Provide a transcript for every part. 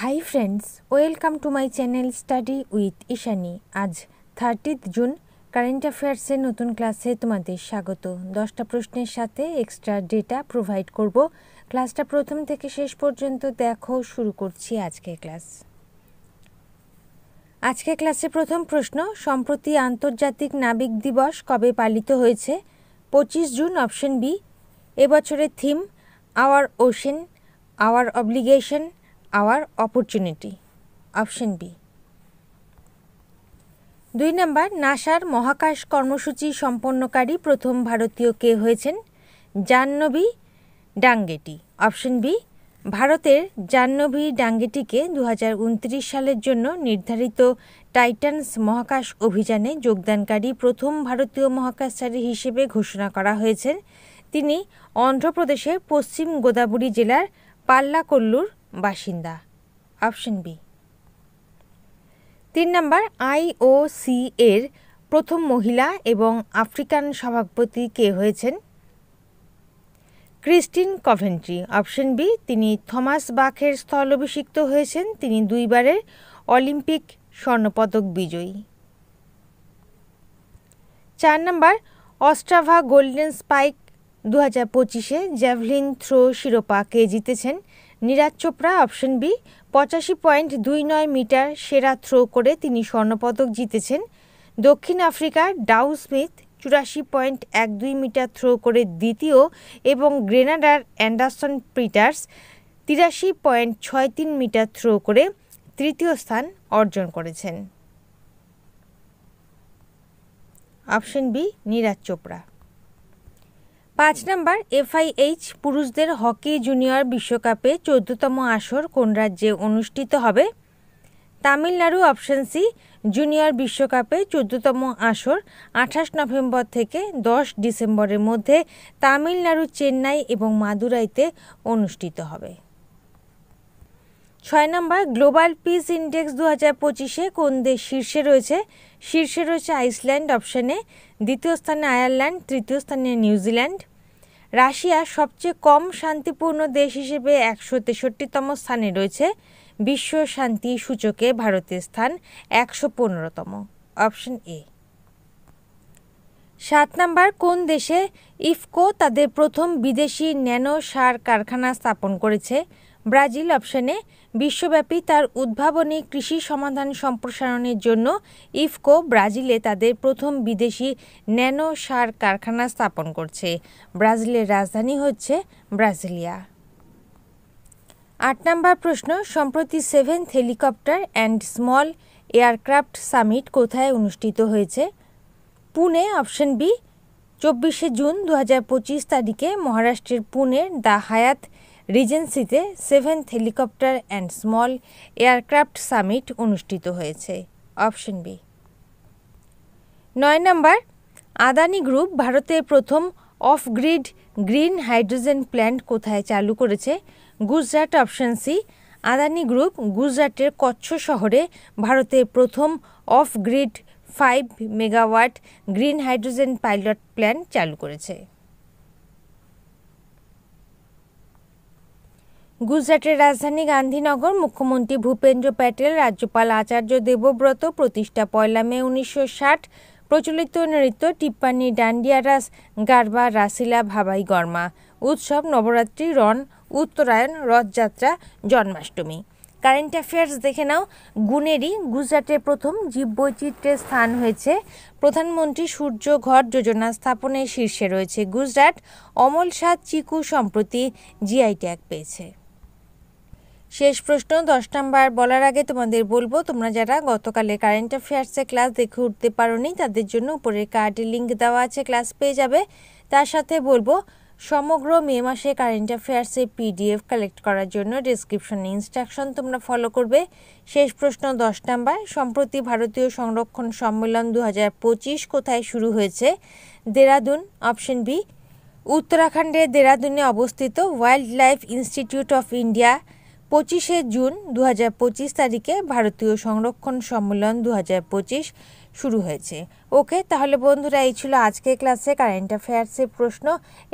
Hi friends, welcome to my channel study with Ishani. আজ 30 June current অ্যাফেয়ার্সের নতুন ক্লাসে তোমাদের স্বাগত। 10টা প্রশ্নের সাথে এক্সট্রা ডেটা প্রোভাইড করব। ক্লাসটা প্রথম থেকে শেষ পর্যন্ত দেখো। শুরু করছি আজকের ক্লাস। আজকের ক্লাসে প্রথম প্রশ্ন, সম্প্রতি আন্তর্জাতিক নাবিক দিবস কবে পালিত হয়েছে? 25 জুন, অপশন বি। এবছরের theme our ocean, our obligation, our opportunity, option B. 2 number, নাসার মহাকাশ কর্মসূচি সম্পন্নকারী প্রথম ভারতীয় কে হয়েছেন? Jahnavi Dangeti, option B. ভারতের জাহ্নবী ডাঙ্গেটিকে 2029 সালের জন্য নির্ধারিত টাইটানস মহাকাশ অভিযানে যোগদানকারী প্রথম ভারতীয় মহাকাশচারী হিসেবে ঘোষণা করা হয়েছে। তিনি অন্ধ্রপ্রদেশের পশ্চিম গোদাবরী জেলার পাল্লাকোল্লুর বাসিন্দা, অপশন বি। 3 নম্বর, IOC এর প্রথম মহিলা এবং আফ্রিকান সভাপতি কে হয়েছেন? Kirsty Coventry, option B. তিনি থমাস বাখের স্থলাভিষিক্ত হয়েছেন। তিনি 2 বারের অলিম্পিক স্বর্ণপদক বিজয়ী। 4 নম্বর, অস্ট্রাভা গোল্ডেন স্পাইক 2025-এ জ্যাভলিন থ্রো শিরোপা কে জিতেছেন? Neeraj Chopra, option B. 85.29 metre সেরা থ্রো করে তিনি স্বর্ণপদক জিতেছেন। দক্ষিণ আফ্রিকার ডাউ স্মিথ 84.12 মিটার থ্রো করে দ্বিতীয় এবং গ্রেনাডার অ্যান্ডারসন পিটার্স 83.63 মিটার থ্রো করে তৃতীয় স্থান অর্জন করেছেন, অপশন বি নীরাজ চোপড়া। 5 নম্বর, FIH পুরুষদের হকি জুনিয়র বিশ্বকাপে 14তম আসর কোন রাজ্যে অনুষ্ঠিত হবে? Tamil Nadu, option C. জুনিয়র বিশ্বকাপে 14তম আসর 28 নভেম্বর থেকে 10 ডিসেম্বরের মধ্যে তামিলনাড়ু, চেন্নাই এবং মাদুরাইতে অনুষ্ঠিত হবে। 6 নম্বর, গ্লোবাল পিস ইন্ডেক্স 2025-এ কোন দেশ শীর্ষে রয়েছে? শীর্ষে রয়েছে আইসল্যান্ড, অপশন এ। দ্বিতীয় স্থানে আয়ারল্যান্ড, তৃতীয় স্থানে নিউজিল্যান্ড। রাশিয়া সবচেয়ে কম শান্তিপূর্ণ দেশ হিসেবে 163তম স্থানে রয়েছে। বিশ্ব শান্তি সূচকে ভারতের স্থান 115তম, অপশন এ। 7 নম্বর, কোন দেশে ইফকো তাদের প্রথম বিদেশি ন্যানো সার কারখানা স্থাপন করেছে? Brazil, option A. বিশ্বব্যাপী তার উদ্ভাবনী কৃষি সমাধান সম্প্রসারণের জন্য ইফকো ব্রাজিলে তাদের প্রথম বিদেশি ন্যানো সার কারখানা স্থাপন করছে। ব্রাজিলের রাজধানী হচ্ছে ব্রাজিলিয়া। 8 নম্বর প্রশ্ন, সম্প্রতি 7th helicopter and small aircraft summit কোথায় অনুষ্ঠিত হয়েছে? Pune, option B. 24 জুন 2025 তারিখে মহারাষ্ট্রের পুনের দ্য হায়াত রিজেন্সিতে 7th helicopter and small aircraft summit অনুষ্ঠিত হয়েছে, অপশন বি। 9 নম্বর, আদানি গ্রুপ ভারতের প্রথম off grid green hydrogen plant কোথায় চালু করেছে? Gujarat, option C. Adani group গুজরাটের কচ্ছ শহরে ভারতের প্রথম off grid 5 megawatt green hydrogen pilot plant চালু করেছে। গুজরাটের রাজধানী গান্ধীনগর। মুখ্যমন্ত্রী ভূপেন্দ্র প্যাটেল, রাজ্যপাল আচার্য দেবব্রত। প্রতিষ্ঠা 1 মে 1960। প্রচলিত নৃত্য টিপ্পানি, ডান্ডিয়া রাস, গারবা, রাসিলা, ভাবাই গরমা। উৎসব নবরাত্রি, রণ, উত্তরায়ণ, রথযাত্রা, জন্মাষ্টমী। কারেন্ট অ্যাফেয়ার্স দেখে নাও। গুনেরি গুজরাটের প্রথম জীববৈচিত্র্যের স্থান হয়েছে। প্রধানমন্ত্রী সূর্য ঘর যোজনা স্থাপনের শীর্ষে রয়েছে গুজরাট। অমল সাদ চিকু সম্প্রতি জিআই ট্যাগ পেয়েছে। শেষ প্রশ্ন 10 নম্বর বলার আগে তোমাদের বলবো, তোমরা যারা গতকালে কারেন্ট অ্যাফেয়ার্সের ক্লাস দেখে উঠতে পারোনি তাদের জন্য উপরের কার্ডে লিঙ্ক দেওয়া আছে, ক্লাস পেয়ে যাবে। তার সাথে বলবো, সমগ্র মে মাসে কারেন্ট অ্যাফেয়ার্সের PDF কালেক্ট করার জন্য ডেসক্রিপশনে ইনস্ট্রাকশন তোমরা ফলো করবে। শেষ প্রশ্ন 10 নম্বর, সম্প্রতি ভারতীয় সংরক্ষণ সম্মেলন 2025 কোথায় শুরু হয়েছে? Dehradun, option B. উত্তরাখণ্ডের দেরাদুনে অবস্থিত Wildlife Institute of India 25 June 2025 তারিখে ভারতীয় সংরক্ষণ সম্মেলন 2025 শুরু হয়েছে। ওকে, তাহলে বন্ধুরা এই ছিল আজকের ক্লাসে কারেন্ট অ্যাফেয়ার্সের প্রশ্ন।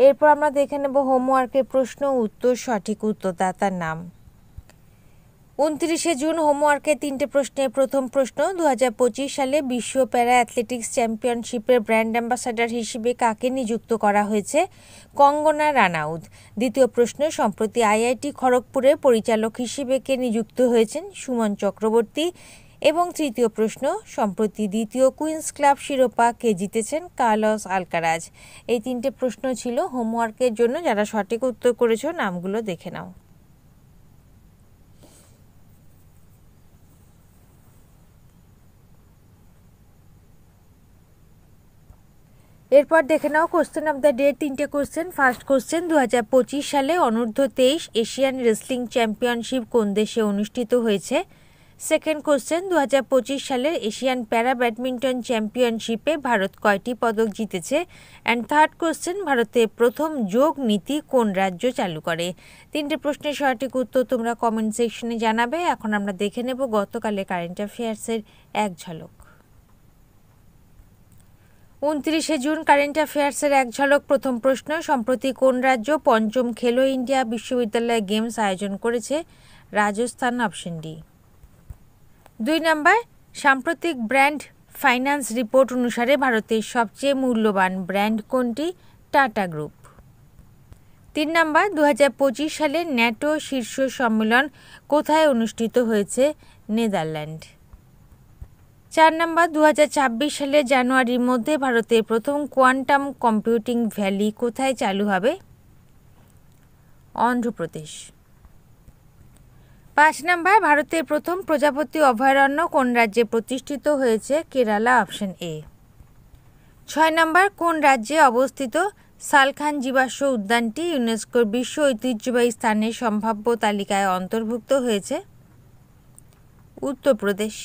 এরপর আমরা দেখে নেব হোমওয়ার্কের প্রশ্ন উত্তর, সঠিক উত্তরদাতার নাম। 29 জুন হোমওয়ার্কের 3টে প্রশ্নের প্রথম প্রশ্ন, 2025 সালে বিশ্ব প্যারা অ্যাথলেটিক্স চ্যাম্পিয়নশিপের ব্র্যান্ড অ্যাম্বাসাডর হিসেবে কাকে নিযুক্ত করা হয়েছে? কঙ্গনা রানাউত। দ্বিতীয় প্রশ্ন, সম্প্রতি আইআইটি খড়গপুরের পরিচালক হিসেবে কে নিযুক্ত হয়েছেন? সুমন চক্রবর্তী। এবং তৃতীয় প্রশ্ন, সম্প্রতি দ্বিতীয় কুইন্স ক্লাব শিরোপা কে জিতেছেন? Carlos Alcaraz. এই 3টে প্রশ্ন ছিল হোমওয়ার্কের জন্য। যারা সঠিক উত্তর করেছো নামগুলো দেখে নাও। এরপর দেখে now question of the day. 3টে কোশ্চেন। ফার্স্ট কোশ্চেন, 2025 সালে অনূর্ধ্ব 23 এশিয়ান রেসলিং চ্যাম্পিয়নশিপ কোন দেশে অনুষ্ঠিত হয়েছে? সেকেন্ড কোশ্চেন, 2025 সালের এশিয়ান প্যারা ব্যাডমিন্টন চ্যাম্পিয়নশিপে ভারত কয়টি পদক জিতেছে? অ্যান্ড থার্ড কোশ্চেন, ভারতের প্রথম যোগ নীতি কোন রাজ্য চালু করে? 3টে প্রশ্নের সঠিক উত্তর তোমরা কমেন্ট সেকশনে জানাবে। এখন আমরা দেখে নেব গতকালের কারেন্ট অ্যাফেয়ার্সের এক ঝলক। 29 জুন কারেন্ট অ্যাফেয়ার্সের এক ঝলক। প্রথম প্রশ্ন, সম্প্রতি কোন রাজ্য পঞ্চম খেলো ইন্ডিয়া বিশ্ববিদ্যালয় গেমস আয়োজন করেছে? Rajasthan, option D. 2 নম্বর, সাম্প্রতিক ব্র্যান্ড ফাইন্যান্স রিপোর্ট অনুসারে ভারতের সবচেয়ে মূল্যবান ব্র্যান্ড কোনটি? Tata group. 3 নম্বর, 2025 সালে ন্যাটো শীর্ষ সম্মেলন কোথায় অনুষ্ঠিত হয়েছে? নেদারল্যান্ড। 4 নম্বর, 2026 সালের জানুয়ারির মধ্যে ভারতের প্রথম কোয়ান্টাম কম্পিউটিং ভ্যালি কোথায় চালু হবে? অন্ধ্রপ্রদেশ। 5 নম্বর, ভারতের প্রথম প্রজাপতি অভয়ারণ্য কোন রাজ্যে প্রতিষ্ঠিত হয়েছে? Kerala, option A. 6 নম্বর, কোন রাজ্যে অবস্থিত সালখান জীবাশ্ম উদ্যানটি ইউনেস্কোর বিশ্ব ঐতিহ্যবাহী স্থানের সম্ভাব্য তালিকায় অন্তর্ভুক্ত হয়েছে? উত্তরপ্রদেশ।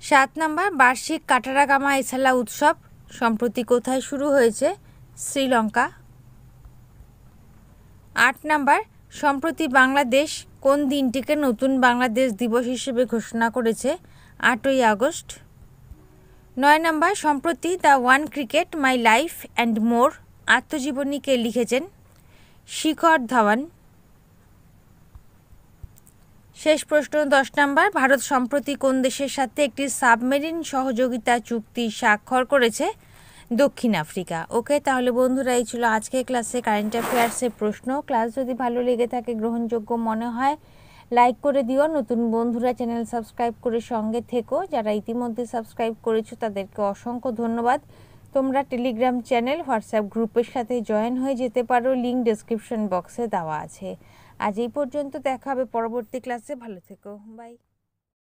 7 নম্বর, বার্ষিক কাটারাগামা এসালা উৎসব সম্প্রতি কোথায় শুরু হয়েছে? শ্রীলঙ্কা। 8 নম্বর, সম্প্রতি বাংলাদেশ কোন দিনটিকে নতুন বাংলাদেশ দিবস হিসেবে ঘোষণা করেছে? 8ই আগস্ট। 9 নম্বর, সম্প্রতি the one cricket my life and more আত্মজীবনী কে লিখেছেন? শিখর ধাওয়ান। শেষ প্রশ্ন 10 নম্বর, ভারত সম্প্রতি কোন দেশের সাথে একটি সাবমেরিন সহযোগিতা চুক্তি স্বাক্ষর করেছে? দক্ষিণ আফ্রিকা। ওকে, তাহলে বন্ধুরা এই ছিল আজকের ক্লাসে কারেন্ট অ্যাফেয়ার্সের প্রশ্ন। ক্লাস যদি ভালো লেগে থাকে, গ্রহণযোগ্য মনে হয়, লাইক করে দিও। নতুন বন্ধুরা চ্যানেল সাবস্ক্রাইব করে সঙ্গে থেকো। যারা ইতিমধ্যে সাবস্ক্রাইব করেছো তাদেরকে অসংখ্য ধন্যবাদ। তোমরা টেলিগ্রাম চ্যানেল, হোয়াটসঅ্যাপ গ্রুপের সাথে জয়েন হয়ে যেতে পারো, লিঙ্ক ডেসক্রিপশন বক্সে দেওয়া আছে। আজ এই পর্যন্ত, দেখা হবে পরবর্তী ক্লাসে। ভালো থেকো, বাই।